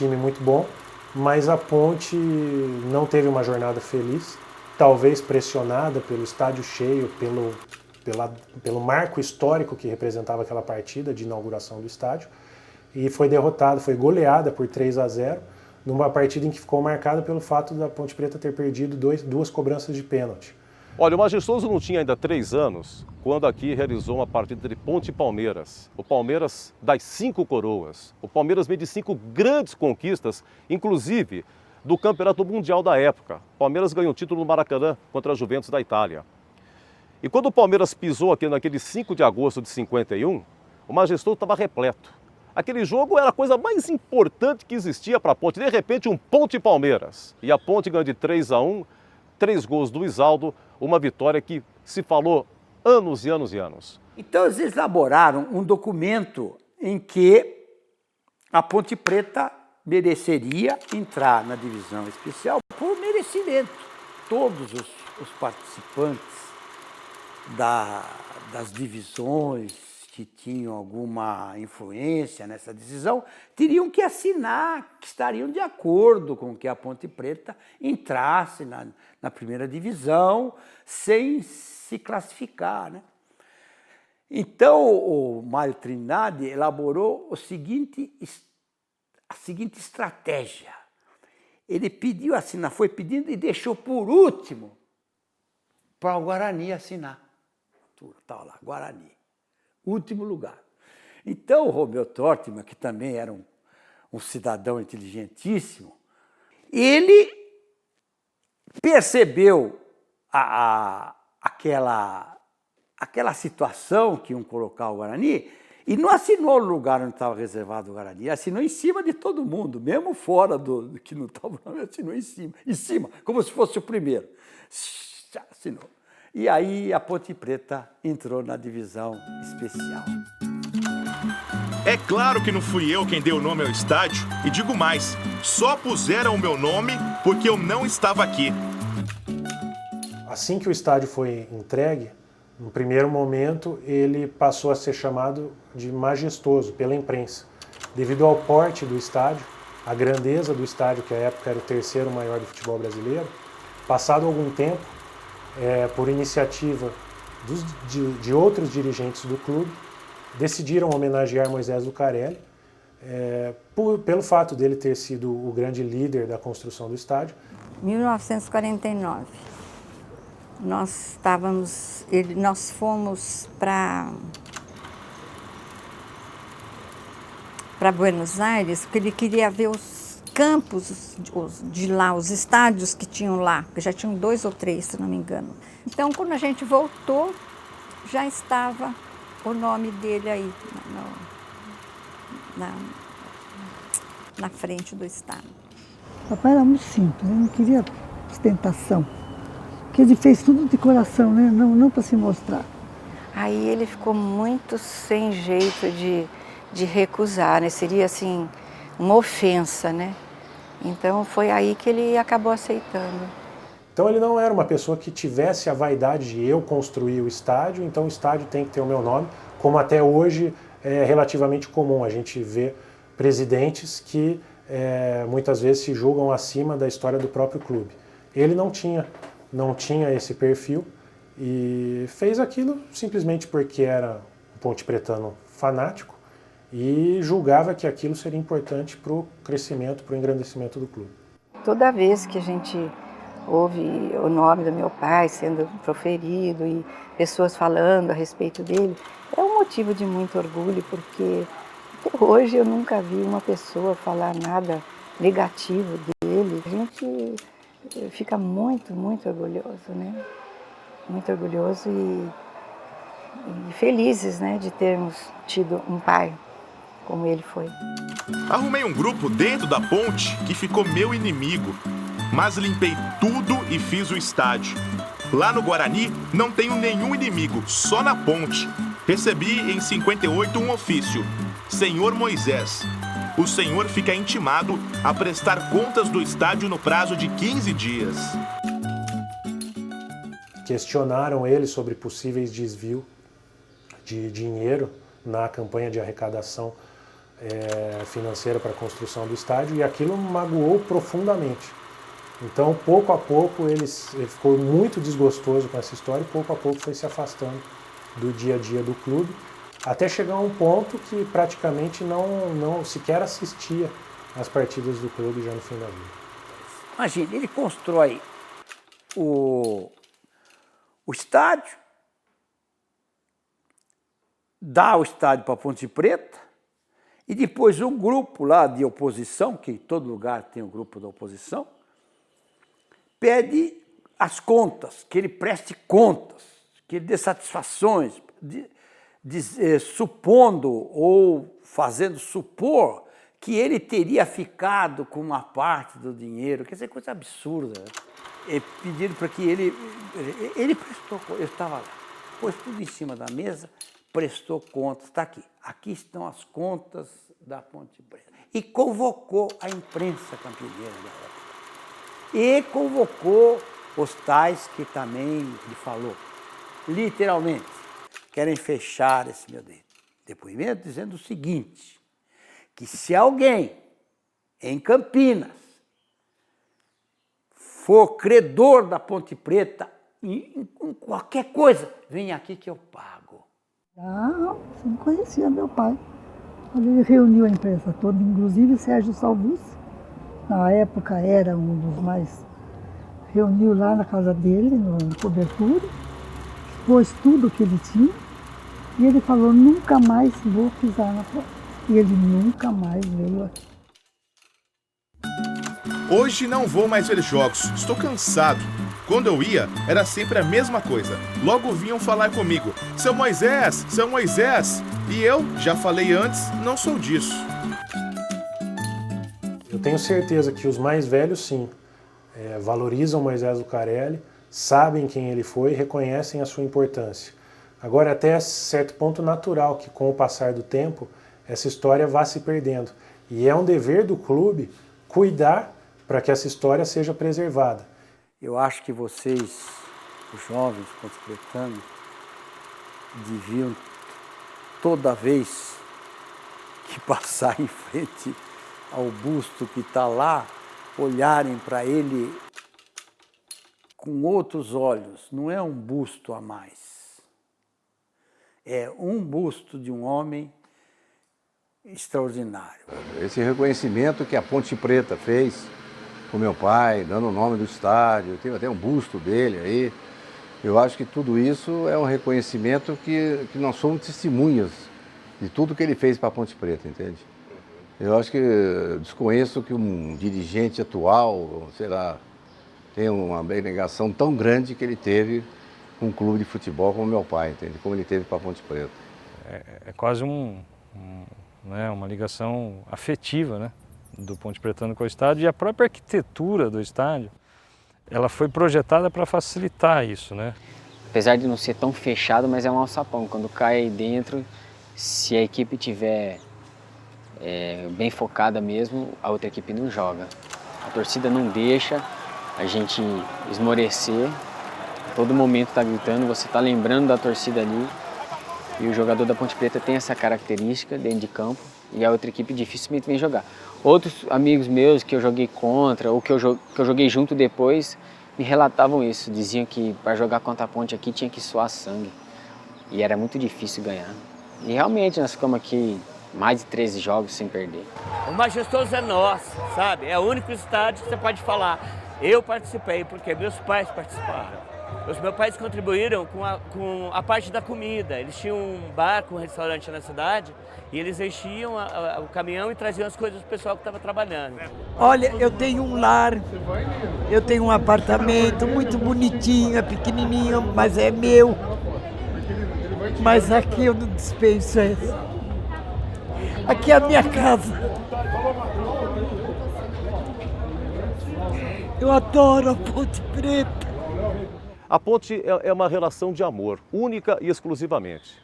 time muito bom, mas a Ponte não teve uma jornada feliz, talvez pressionada pelo estádio cheio, pelo marco histórico que representava aquela partida de inauguração do estádio, e foi derrotada, foi goleada por 3-0, numa partida em que ficou marcada pelo fato da Ponte Preta ter perdido duas cobranças de pênalti. Olha, o Majestoso não tinha ainda 3 anos quando aqui realizou uma partida entre Ponte e Palmeiras. O Palmeiras das 5 coroas. O Palmeiras veio de 5 grandes conquistas, inclusive do Campeonato Mundial da época. O Palmeiras ganhou o título no Maracanã contra a Juventus da Itália. E quando o Palmeiras pisou aqui naquele 5 de agosto de 51, o Majestoso estava repleto. Aquele jogo era a coisa mais importante que existia para a Ponte. De repente, um Ponte e Palmeiras. E a Ponte ganhou de 3-1, 3 gols do Isaldo, uma vitória que se falou anos e anos e anos. Então, eles elaboraram um documento em que a Ponte Preta mereceria entrar na divisão especial por merecimento. Todos os participantes das divisões que tinham alguma influência nessa decisão, teriam que assinar que estariam de acordo com que a Ponte Preta entrasse na primeira divisão sem se classificar, né? Então, o Mário Trindade elaborou a seguinte estratégia. Ele pediu assinar, foi pedindo e deixou por último para o Guarani assinar. Estava lá, Guarani. Último lugar. Então, o Romeu Tortman, que também era um cidadão inteligentíssimo, ele percebeu aquela situação que iam colocar o Guarani e não assinou no lugar onde estava reservado o Guarani, assinou em cima de todo mundo, mesmo fora do que não estava, assinou em cima, como se fosse o primeiro. Assinou. E aí a Ponte Preta entrou na divisão especial. É claro que não fui eu quem deu o nome ao estádio, e digo mais, só puseram o meu nome porque eu não estava aqui. Assim que o estádio foi entregue, no primeiro momento ele passou a ser chamado de Majestoso pela imprensa, devido ao porte do estádio, a grandeza do estádio, que à época era o terceiro maior do futebol brasileiro. Passado algum tempo, por iniciativa de outros dirigentes do clube, decidiram homenagear Moisés Lucarelli, pelo fato dele ter sido o grande líder da construção do estádio. 1949, nós fomos para Buenos Aires, porque ele queria ver os campos de lá, os estádios que tinham lá, porque já tinham 2 ou 3, se não me engano. Então, quando a gente voltou, já estava o nome dele aí na frente do estádio. Papai era muito simples, ele não queria ostentação, porque ele fez tudo de coração, né? Não para se mostrar. Aí ele ficou muito sem jeito de recusar, né? Seria assim uma ofensa, né? Então foi aí que ele acabou aceitando. Então ele não era uma pessoa que tivesse a vaidade de eu construir o estádio, então o estádio tem que ter o meu nome, como até hoje é relativamente comum. A gente vê presidentes que muitas vezes se julgam acima da história do próprio clube. Ele não tinha esse perfil e fez aquilo simplesmente porque era um ponte-pretano fanático e julgava que aquilo seria importante para o crescimento, para o engrandecimento do clube. Toda vez que a gente ouve o nome do meu pai sendo proferido e pessoas falando a respeito dele, é um motivo de muito orgulho, porque até hoje eu nunca vi uma pessoa falar nada negativo dele. A gente fica muito, muito orgulhoso, né? Muito orgulhoso e felizes, né, de termos tido um pai como ele foi. Arrumei um grupo dentro da Ponte que ficou meu inimigo, mas limpei tudo e fiz o estádio. Lá no Guarani não tenho nenhum inimigo, só na Ponte. Recebi em 58 um ofício. Senhor Moisés, o senhor fica intimado a prestar contas do estádio no prazo de 15 dias. Questionaram ele sobre possíveis desvios de dinheiro na campanha de arrecadação financeira para a construção do estádio, e aquilo magoou profundamente. Então, pouco a pouco, ele ficou muito desgostoso com essa história e pouco a pouco foi se afastando do dia a dia do clube, até chegar a um ponto que praticamente não sequer assistia às partidas do clube já no fim da vida. Imagina, ele constrói o estádio, dá o estádio para Ponte Preta, e depois um grupo lá de oposição, que em todo lugar tem um grupo da oposição, pede as contas, que ele preste contas, que ele dê satisfações, supondo ou fazendo supor que ele teria ficado com uma parte do dinheiro, quer dizer, coisa absurda. Pediram para que ele prestou, eu estava lá, pôs tudo em cima da mesa, prestou contas, está aqui. Aqui estão as contas da Ponte Preta. E convocou a imprensa campineira da época. E convocou os tais que também lhe falou, literalmente, querem fechar esse meu depoimento dizendo o seguinte, que se alguém em Campinas for credor da Ponte Preta em qualquer coisa, vem aqui que eu pago. Ah, você não conhecia meu pai. Ele reuniu a imprensa toda, inclusive Sérgio Salvucci, na época era um dos mais... Reuniu lá na casa dele, na cobertura, expôs tudo o que ele tinha, e ele falou, nunca mais vou pisar na porta. E ele nunca mais veio aqui. Hoje não vou mais ver jogos, estou cansado. Quando eu ia, era sempre a mesma coisa. Logo vinham falar comigo, seu Moisés, e eu, já falei antes, não sou disso. Eu tenho certeza que os mais velhos, sim, valorizam Moisés Lucarelli, sabem quem ele foi e reconhecem a sua importância. Agora, até certo ponto natural que, com o passar do tempo, essa história vá se perdendo. E é um dever do clube cuidar para que essa história seja preservada. Eu acho que vocês, os jovens pontepretanos, deviam, toda vez que passar em frente ao busto que está lá, olharem para ele com outros olhos. Não é um busto a mais. É um busto de um homem extraordinário. Esse reconhecimento que a Ponte Preta fez com meu pai, dando o nome do estádio, tem até um busto dele aí. Eu acho que tudo isso é um reconhecimento que nós somos testemunhas de tudo que ele fez para a Ponte Preta, entende? Eu acho que desconheço que um dirigente atual, sei lá, tenha uma abnegação tão grande que ele teve com um clube de futebol como meu pai, entende? Como ele teve para a Ponte Preta. É quase uma ligação afetiva, né, do Ponte Pretano com o estádio, e a própria arquitetura do estádio, ela foi projetada para facilitar isso, né? Apesar de não ser tão fechado, mas é um alçapão. Quando cai aí dentro, se a equipe tiver bem focada mesmo, a outra equipe não joga. A torcida não deixa a gente esmorecer. Todo momento está gritando, você está lembrando da torcida ali. E o jogador da Ponte Preta tem essa característica dentro de campo e a outra equipe dificilmente vem jogar. Outros amigos meus que eu joguei contra ou que eu joguei junto depois me relatavam isso. Diziam que para jogar contra a Ponte aqui tinha que suar sangue e era muito difícil ganhar. E realmente nós ficamos aqui mais de 13 jogos sem perder. O majestoso é nosso, sabe? É o único estádio que você pode falar. Eu participei porque meus pais participaram. Os meus pais contribuíram com a parte da comida. Eles tinham um bar com um restaurante na cidade e eles enchiam o caminhão e traziam as coisas do pessoal que estava trabalhando. Olha, eu tenho um lar, eu tenho um apartamento muito bonitinho, é pequenininho, mas é meu. Mas aqui eu não dispenso isso. Aqui é a minha casa. Eu adoro a Ponte Preta. A ponte é uma relação de amor, única e exclusivamente.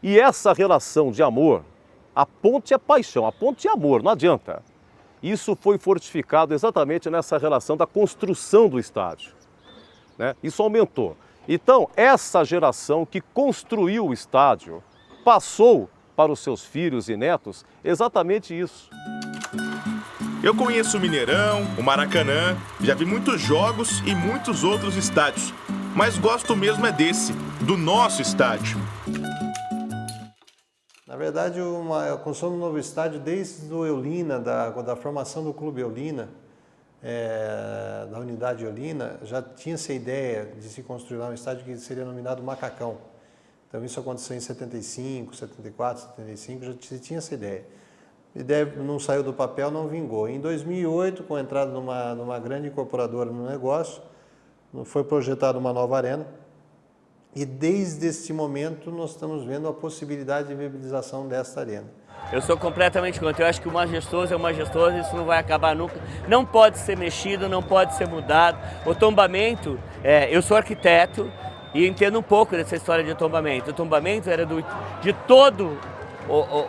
E essa relação de amor, a ponte é paixão, a ponte é amor, não adianta. Isso foi fortificado exatamente nessa relação da construção do estádio, né? Isso aumentou. Então, essa geração que construiu o estádio passou para os seus filhos e netos exatamente isso. Eu conheço o Mineirão, o Maracanã, já vi muitos jogos e muitos outros estádios, mas gosto mesmo é desse, do nosso estádio. Na verdade, a construção do novo estádio, desde o Eulina, da formação do Clube Eulina, da unidade Eulina, já tinha essa ideia de se construir lá um estádio que seria denominado Macacão. Então isso aconteceu em 75, 74, 75, já se tinha essa ideia. A ideia não saiu do papel, não vingou. Em 2008, com a entrada numa grande incorporadora no negócio, foi projetada uma nova arena. E desde esse momento nós estamos vendo a possibilidade de viabilização desta arena. Eu sou completamente contra. Eu acho que o majestoso é o majestoso, isso não vai acabar nunca. Não pode ser mexido, não pode ser mudado. O tombamento, eu sou arquiteto e entendo um pouco dessa história de tombamento. O tombamento era de todo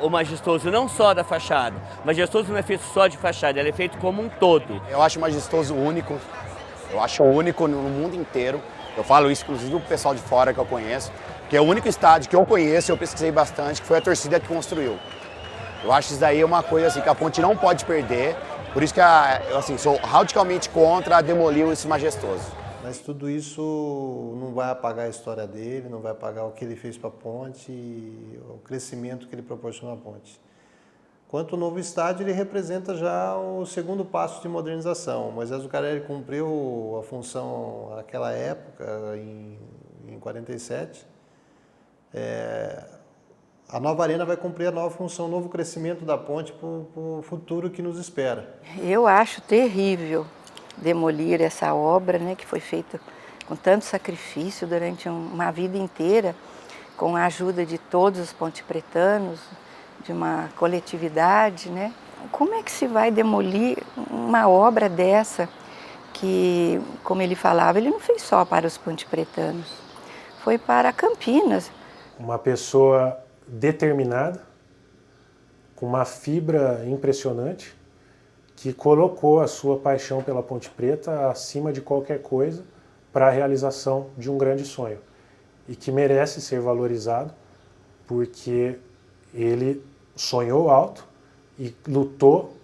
o majestoso, não só da fachada. O majestoso não é feito só de fachada, ele é feito como um todo. Eu acho o majestoso único, eu acho único no mundo inteiro. Eu falo isso inclusive do pessoal de fora que eu conheço, que é o único estádio que eu conheço, eu pesquisei bastante, que foi a torcida que construiu. Eu acho isso daí uma coisa assim, que a Ponte não pode perder, por isso que eu assim, sou radicalmente contra demolir esse majestoso. Mas tudo isso não vai apagar a história dele, não vai apagar o que ele fez para a Ponte e o crescimento que ele proporcionou à Ponte. Quanto ao novo estádio, ele representa já o segundo passo de modernização. O Moisés Lucarelli cumpriu a função naquela época, em 47. A nova arena vai cumprir a nova função, o novo crescimento da Ponte para o futuro que nos espera. Eu acho terrível demolir essa obra, né, que foi feita com tanto sacrifício durante uma vida inteira, com a ajuda de todos os pontepretanos, de uma coletividade, né? Como é que se vai demolir uma obra dessa que, como ele falava, ele não fez só para os pontepretanos, foi para Campinas. Uma pessoa determinada, com uma fibra impressionante, que colocou a sua paixão pela Ponte Preta acima de qualquer coisa para a realização de um grande sonho e que merece ser valorizado porque ele sonhou alto e lutou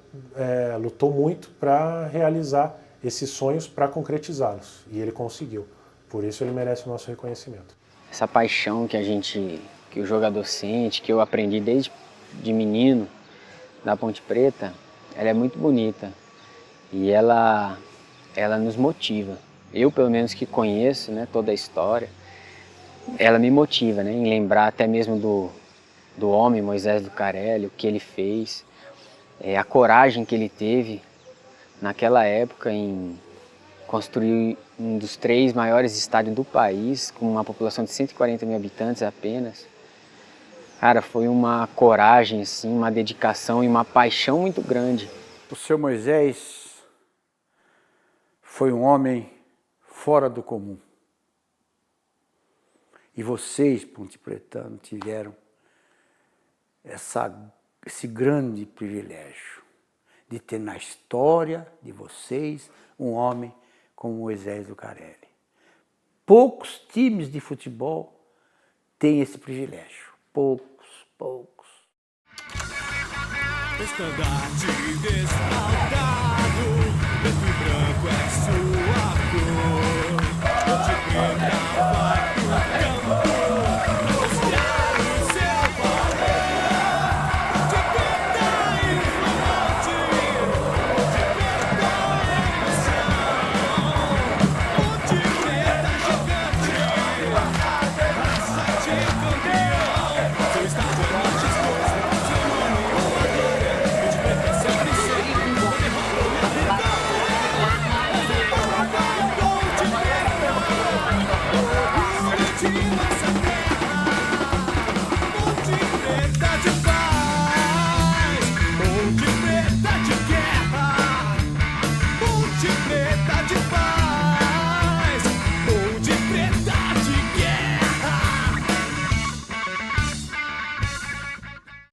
muito para realizar esses sonhos, para concretizá-los, e ele conseguiu. Por isso ele merece o nosso reconhecimento. Essa paixão que o jogador sente, que eu aprendi desde de menino na Ponte Preta, ela é muito bonita e ela nos motiva. Eu, pelo menos, que conheço, né, toda a história, ela me motiva, né, em lembrar até mesmo do homem Moisés Lucarelli, o que ele fez, a coragem que ele teve naquela época em construir um dos 3 maiores estádios do país, com uma população de 140 mil habitantes apenas. Cara, foi uma coragem, assim, uma dedicação e uma paixão muito grande. O seu Moisés foi um homem fora do comum. E vocês, pontepretanos, tiveram esse grande privilégio de ter na história de vocês um homem como Moisés Lucarelli. Poucos times de futebol têm esse privilégio. Poucos. Estandarte desse altar.